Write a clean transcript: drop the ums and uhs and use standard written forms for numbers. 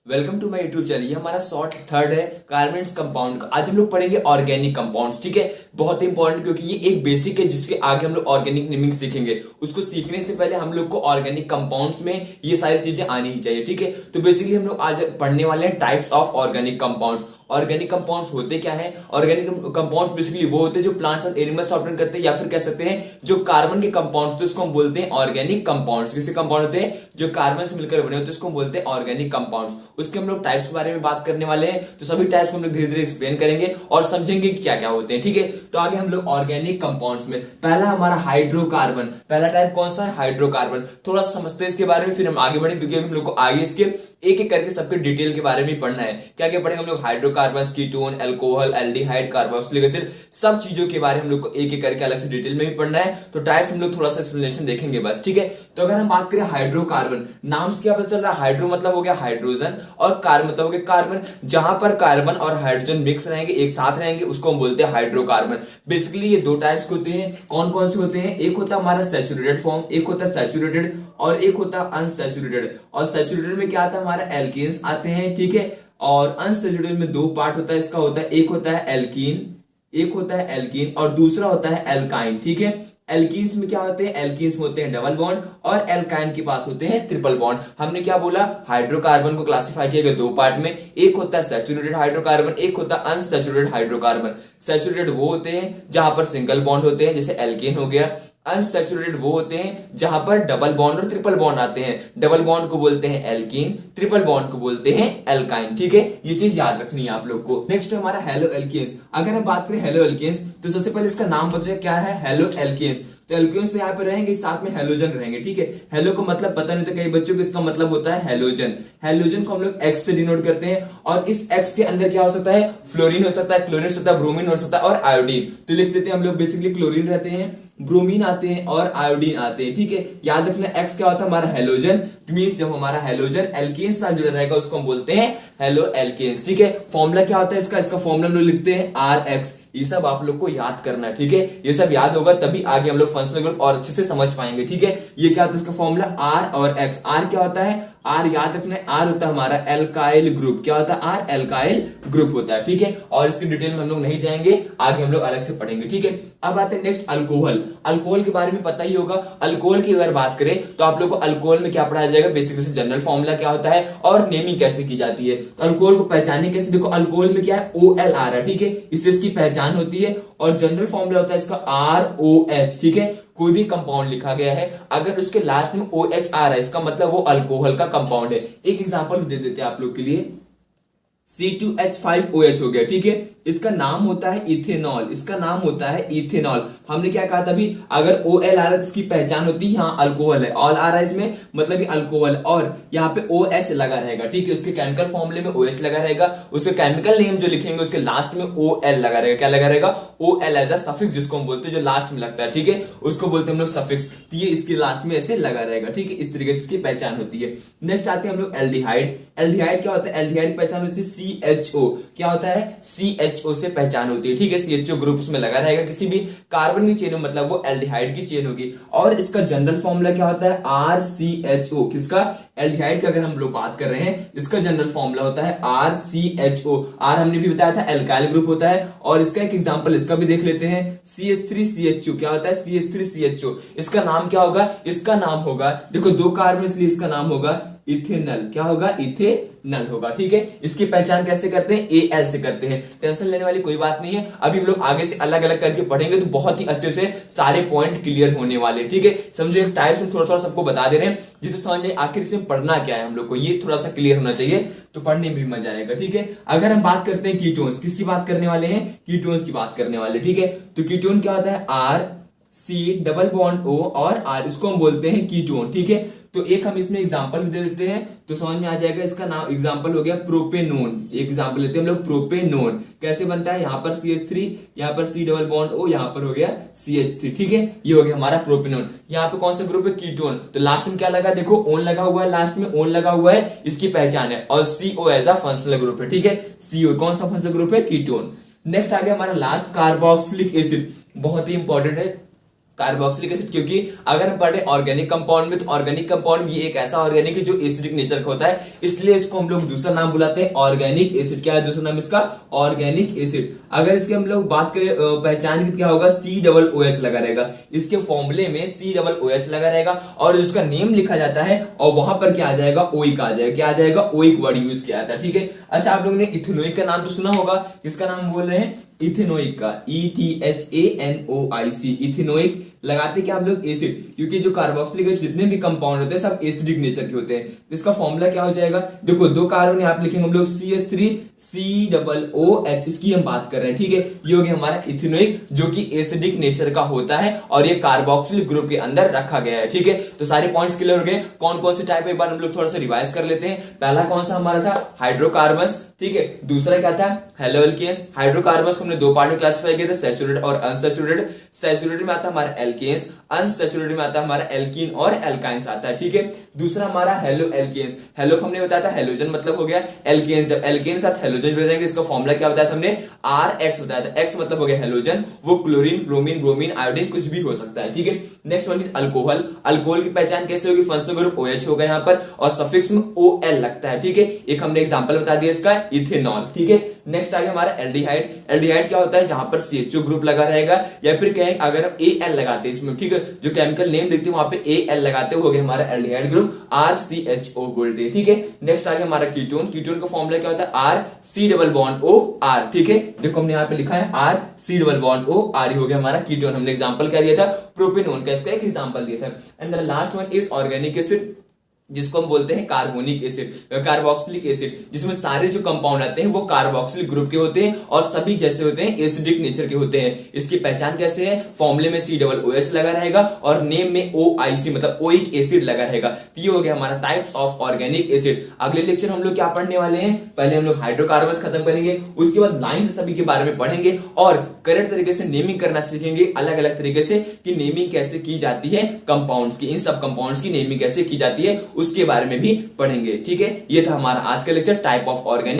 Welcome to my YouTube channel. ये हमारा short third है कार्बेंस कंपाउंड का। आज हम लोग पढ़ेंगे ऑर्गेनिक कंपाउंड्स। ठीक है, बहुत ही इंपॉर्टेंट क्योंकि ये एक बेसिक है जिसके आगे हम लोग ऑर्गेनिक नेमिंग सीखेंगे। उसको सीखने से पहले हम लोग को ऑर्गेनिक कंपाउंड्स में ये सारी चीजें आनी ही चाहिए। ठीक है, तो बेसिकली हम लोग आज पढ़ने वाले हैं types of organic compounds. Organic compounds होते क्या है? ऑर्गेनिक कंपाउंड्स बेसिकली वो होते हैं जो प्लांट्स और एनिमल्स ऑपरेट करते हैं, या फिर कह सकते हैं जो कार्बन के कंपाउंड्स होते हैं उसको हम बोलते हैं ऑर्गेनिक कंपाउंड्स। किसके कंपाउंड होते हैं? जो कार्बन से मिलकर बने होते हैं उसको हम बोलते हैं ऑर्गेनिक कंपाउंड्स। उसके हम लोग टाइप्स के बारे में बात करने वाले हैं, तो सभी टाइप्स को हम लोग धीरे धीरे एक्सप्लेन करेंगे और समझेंगे क्या क्या होते हैं। ठीक है, तो आगे हम लोग ऑर्गेनिक कंपाउंड्स में पहला हमारा हाइड्रोकार्बन। पहला टाइप कौन सा है? हाइड्रोकार्बन। थोड़ा सा समझते हैं इसके बारे में, फिर हम आगे बढ़ेंगे क्योंकि हम लोग को आगे इसके एक एक करके सबके डिटेल के बारे में पढ़ना है। क्या क्या पढ़ेंगे हम लोग? Hydrocarbon, ketone, alcohol, aldehyde, carboxylic acid, सब चीजों के बारे में हम लोग को एक एक करके अलग से डिटेल में भी पढ़ना है। तो टाइप्स हम लोग थोड़ा सा एक्सप्लेनेशन देखेंगे बस। ठीक है, तो अगर हम बात करें हाइड्रोकार्बन, नाम से क्या पता चल रहा है? हाइड्रो मतलब हो गया हाइड्रोजन और कार्बन मतलब हो गया कार्बन। जहां पर कार्बन और हाइड्रोजन मिक्स रहेंगे, एक साथ रहेंगे, उसको हम बोलते हैं हाइड्रोकार्बन। बेसिकली ये दो टाइप्स होते हैं। कौन कौन से होते हैं? एक होता है हमारा सैचुरेटेड फॉर्म, एक होता है सैचुरेटेड और एक होता है अनसैचुरेटेड। और सैचुरेटेड में क्या आता है? हमारा एल्केन्स आते हैं। ठीक है, और अनसैचुरेटेड में दो पार्ट होता है इसका, होता है एक होता है एल्कीन, एक होता है एल्कीन और दूसरा होता है एल्काइन। ठीक है, एल्कीन्स में क्या होते हैं? एल्कीन्स में होते हैं डबल बॉन्ड और एल्काइन के पास होते हैं ट्रिपल बॉन्ड। हमने क्या बोला? हाइड्रोकार्बन को क्लासिफाई किया गया दो पार्ट में, एक होता है सैचुरेटेड हाइड्रोकार्बन, एक होता है अनसैचुरेटेड हाइड्रोकार्बन। सैचुरेटेड वो होते हैं जहां पर सिंगल बॉन्ड होते हैं, जैसे एल्केन हो गया। अनसैचुरेटेड वो होते हैं जहां पर डबल बॉन्ड और ट्रिपल बॉन्ड आते हैं। डबल बॉन्ड को बोलते हैं एल्कीन, ट्रिपल बॉन्ड को बोलते हैं एल्काइन। ठीक है, ये चीज याद रखनी है आप लोग को। नेक्स्ट है हमारा हेलो एल्केन्स। अगर हम बात करें हेलो एल्केन्स तो सबसे पहले इसका नाम पता है क्या है? Halo alkanes. तो एल्केन्स तो यहाँ पे रहेंगे, साथ में हेलोजन रहेंगे। ठीक है, हेलो को मतलब पता नहीं था कई बच्चों को, इसका मतलब होता है हेलोजन। हेलोजन को हम लोग एक्स से डिनोट करते हैं और इस एक्स के अंदर क्या हो सकता है? फ्लोरीन हो सकता है, क्लोरीन हो सकता है, ब्रोमीन हो सकता है और आयोडीन। तो लिख देते हैं हम लोग बेसिकली क्लोरीन रहते हैं, ब्रोमीन आते हैं और आयोडीन आते हैं। ठीक है, याद रखना एक्स क्या होता है? हमारा हेलोजन। मींस जब हमारा हेलोजन एल्केन्स से जुड़ा रहेगा उसको हम बोलते हैं हेलो एल्केन्स। ठीक है, फॉर्मूला क्या होता है इसका फॉर्मूला हम लोग लिखते हैं आर एक्स। ये सब आप लोग को याद करना है। ठीक है, ये सब याद होगा तभी आगे हम लोग फंक्शनल ग्रुप और अच्छे से समझ पाएंगे। ठीक है, ये क्या होता है इसका फॉर्मूला? आर और एक्स। आर क्या होता है? आर याद रखना है, आर होता है हमारा एल्काइल ग्रुप। क्या होता है? आर एल्काइल ग्रुप होता है। ठीक है, और इसकी डिटेल में हम लोग नहीं जाएंगे, आगे हम लोग अलग से पढ़ेंगे। ठीक है, अब आते हैं नेक्स्ट अल्कोहल। अल्कोहल के बारे में पता ही होगा। अल्कोहल की अगर बात करें तो आप लोग को अल्कोहल में क्या पढ़ाया जाएगा? बेसिकली जनरल फॉर्मूला क्या होता है और नेमिंग कैसे की जाती है। तो अल्कोहल को पहचाने कैसे? देखो अल्कोहल में क्या है? OL आ रहा है। ठीक है, इससे इसकी पहचान होती है और जनरल फॉर्मूला होता है इसका ROH। ठीक है, कोई भी कंपाउंड लिखा गया है अगर उसके लास्ट में OH आ रहा है इसका मतलब वो अल्कोहल का कंपाउंड है। एक एग्जांपल दे देते हैं आप लोग के लिए, C2H5OH हो गया। ठीक है, इसका नाम होता है इथेनॉल। इसका नाम होता है इथेनॉल। हमने क्या कहा था अभी? अगर OL आ रहा है तो इसकी पहचान होती है हाँ अल्कोहल है। ऑल आ रहा है इसमें मतलब ये अल्कोहल, और यहाँ पे OH लगा रहेगा। ठीक है, उसके केमिकल फॉर्मूले में OH लगा रहेगा, उसके केमिकल नेम जो लिखेंगे उसके लास्ट में OL लगा रहेगा। क्या लगा रहेगा? OL एज अ सफिक्स, जिसको हम बोलते हैं जो लास्ट में लगता है। ठीक है, उसको बोलते हैं हम लोग सफिक्स। तो ये इसके लास्ट में ऐसे लगा रहेगा। ठीक है, इस तरीके से इसकी पहचान होती है। नेक्स्ट आते हैं हम लोग एल्डिहाइड। एल्डिहाइड क्या होता है? एल्डिहाइड की पहचान होती है CHO। क्या होता है? CHO से पहचान होती है। ठीक है, CHO ग्रुप उसमें लगा रहेगा किसी भी कार्बन की चेन में, मतलब वो एल्डिहाइड की चेन होगी। और इसका जनरल फॉर्मूला क्या होता है? RCHO। किसका? एल्डिहाइड का अगर हम लोग बात कर रहे हैं, इसका जनरल फॉर्मूला होता है RCHO। R हमने भी बताया था एल्काइल ग्रुप होता है। और इसका एक एग्जांपल इसका भी देख लेते हैं, CH3CHO। क्या होता है? CH3CHO। इसका नाम क्या होगा? इसका नाम होगा, देखो दो कार्बन इसलिए इसका नाम होगा इथेनल। क्या होगा? इथेनल होगा। ठीक है, इसकी पहचान कैसे करते हैं? AL से करते हैं। टेंशन लेने वाली कोई बात नहीं है, अभी हम लोग आगे से अलग अलग करके पढ़ेंगे तो बहुत ही अच्छे से सारे पॉइंट क्लियर होने वाले। ठीक है, समझो एक टाइप्स में थोड़ा थोड़ा सबको बता दे रहे हैं जिससे समझ में आखिर से पढ़ना क्या है हम लोग को, ये थोड़ा सा क्लियर होना चाहिए तो पढ़ने में भी मजा आएगा। ठीक है, अगर हम बात करते हैं कीटोन्स, किसकी बात करने वाले हैं? कीटोन्स की बात करने वाले। ठीक है, तो कीटोन क्या होता है? RC डबल बॉन्ड O और R, इसको हम बोलते हैं कीटोन। ठीक है, तो एक हम इसमें एग्जांपल दे देते हैं तो समझ में आ जाएगा। इसका नाम एग्जांपल हो गया प्रोपेनोन। एक एग्जांपल लेते हैं हम लोग, प्रोपेनोन कैसे बनता है? यहाँ पर CH3, यहाँ पर C डबल बॉन्ड O, यहाँ पर हो गया CH3। ठीक है, ये हो गया हमारा प्रोपेनोन। यहाँ पे कौन सा ग्रुप है? कीटोन। तो लास्ट में क्या लगा? देखो ओन लगा हुआ है, लास्ट में ओन लगा हुआ है, इसकी पहचान है। और CO as a functional group है। ठीक है, CO कौन सा फंक्शनल ग्रुप है? कीटोन। नेक्स्ट आ गया हमारा लास्ट कार्बोक्सिलिक एसिड। बहुत ही इंपॉर्टेंट है, कार्बोक्सिलिक एसिड, क्योंकि अगर हम पढ़े ऑर्गेनिक कंपाउंड में तो ऑर्गेनिक कंपाउंड ये एक ऐसा ऑर्गेनिक है जो एसिडिक नेचर का होता है, इसलिए इसको हम लोग दूसरा नाम बुलाते हैं ऑर्गेनिक एसिड। क्या है दूसरा नाम इसका? Organic acid. अगर इसके हम लोग बात करें पहचान की, क्या होगा? COOH लगा रहेगा, इसके फॉर्मूले में COOH लगा रहेगा और जिसका नेम लिखा जाता है और वहां पर क्या आ जाएगा? ओइक आ जाएगा। क्या आ जाएगा? ओइक वर्ड यूज किया जाता है। ठीक है। अच्छा, आप लोगों ने इथेनोइक का नाम तो सुना होगा, किसका नाम बोल रहे हैं? इथेनोइक का, ETHANOIC, इथेनोइक। लगाते क्या आप लोग? एसिड, क्योंकि जो कार्बोक्सिलिक एसिड जितने भी कंपाउंड होते हैं सब एसिडिक नेचर के होते हैं। तो इसका फॉर्मूला क्या हो जाएगा? देखो, दो कार्बन यहां पे लिखेंगे हम लोग CH3COOH, इसकी हम बात कर रहे हैं। ठीक है, ये हो गया हमारा इथेनोइक जो कि एसिडिक नेचर का होता है और ये कार्बोक्सिलिक ग्रुप के अंदर रखा गया है। ठीक है, तो सारे पॉइंट्स क्लियर हो गए। कौन कौन से टाइप, एक बार हम लोग थोड़ा सा रिवाइज कर लेते हैं। पहला कौन सा हमारा था? हाइड्रोकार्बन्स। ठीक है, दूसरा क्या था? Halo alkanes. हाइड्रोकार्बन्स को हमने दो पार्ट में क्लासिफाई किया था, सैचुरेटेड और अनसैचुरेटेड। सैचुरेटेड में आता है हमारा एल्केन्स, अनसैचुरेटेड में आता है हमारा एल्कीन और एल्काइंस आता है। ठीक है, दूसरा हमारा हेलो एल्केन्स। हेलो हमने बताया था हेलोजन मतलब हो गया एल्केन्स, जब एल्केन साथ हेलोजन जुड़ जाएंगे इसका फॉर्मूला क्या बताया था हमने? RX बताया था। एक्स मतलब हो गया हेलोजन, वो क्लोरीन, ब्रोमीन, ब्रोमीन, आयोडीन कुछ भी हो सकता है। ठीक है, next one is alcohol. Alcohol की पहचान कैसे होगी? फंक्शनल ग्रुप OH होगा यहाँ पर और सफिक्स में OL लगता है। ठीक है, एक हमने एग्जांपल बता दिया इसका, इथेनॉल। ठीक है, नेक्स्ट आ गया हमारा एल्डिहाइड। एल्डिहाइड क्या होता है? जहां पर CHO ग्रुप लगा रहेगा या फिर कहें अगर हम AL लगाते हैं इसमें, ठीक है, जो केमिकल नेम लिखते हैं वहां पे AL लगाते हो गया हमारा एल्डिहाइड ग्रुप, RCHO बोलते हैं। ठीक है, नेक्स्ट आ गया हमारा कीटोन। कीटोन का फॉर्मूला क्या होता है? RC≡OR। ठीक है, देखो हमने यहाँ पे लिखा है RC≡OR, हो गया हमारा कीटोन। हमने एग्जांपल क्या दिया था? प्रोपेनोन का, इसका एक एग्जांपल दिया था। And the last one is organic acid, जिसको हम बोलते हैं कार्बोनिक एसिड, कार्बोक्सिलिक एसिड, जिसमें सारे जो कंपाउंड आते हैं वो कार्बोक्सिलिक ग्रुप के होते हैं और सभी जैसे होते हैं एसिडिक नेचर के होते हैं। इसकी पहचान कैसे है? फॉर्मूले में COOH लगा रहेगा और नेम में OIC मतलब ओइक एसिड लगा रहेगा। तो ये हो गया हमारा टाइप्स ऑफ ऑर्गेनिक एसिड। अगले लेक्चर हम लोग क्या पढ़ने वाले हैं? पहले हम लोग हाइड्रोकार्बन्स खत्म करेंगे, उसके बाद लाइन से सभी के बारे में पढ़ेंगे और करेक्ट तरीके से नेमिंग करना सीखेंगे, अलग अलग तरीके से कि नेमिंग कैसे की जाती है कंपाउंड्स की, इन सब कंपाउंड्स की नेमिंग कैसे की जाती है उसके बारे में भी पढ़ेंगे। ठीक है, ये था हमारा आज का लेक्चर, टाइप ऑफ ऑर्गेनिक।